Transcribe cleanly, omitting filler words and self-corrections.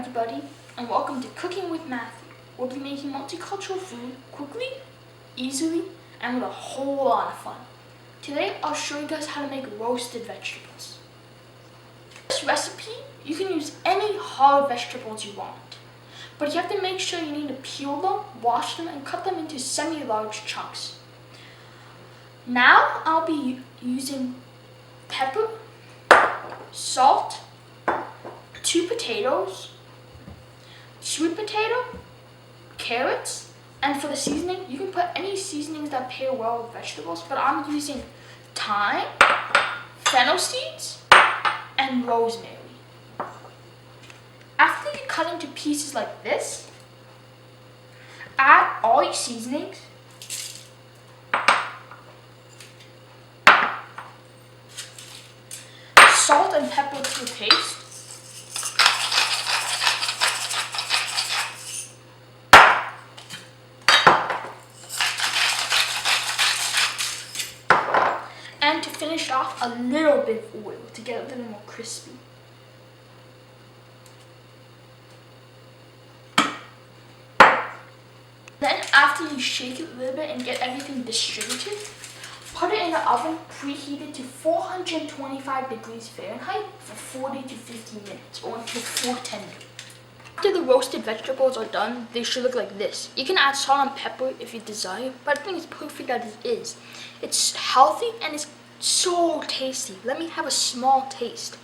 everybody, and welcome to Cooking with Matthew. We'll be making multicultural food quickly, easily, and with a whole lot of fun. Today, I'll show you guys how to make roasted vegetables. This recipe, you can use any hard vegetables you want, but you have to make sure you need to peel them, wash them, and cut them into semi-large chunks. Now, I'll be using pepper, salt, 2 potatoes, sweet potato, carrots, and for the seasoning, you can put any seasonings that pair well with vegetables, but I'm using thyme, fennel seeds, and rosemary. After you cut into pieces like this, add all your seasonings, salt and pepper to your taste, and to finish off, a little bit of oil to get it a little more crispy. Then after you shake it a little bit and get everything distributed, put it in the oven preheated to 425 degrees Fahrenheit for 40 to 50 minutes or until full tender. After the roasted vegetables are done, they should look like this. You can add salt and pepper if you desire, but I think it's perfect as it is. It's healthy and it's so tasty. Let me have a small taste.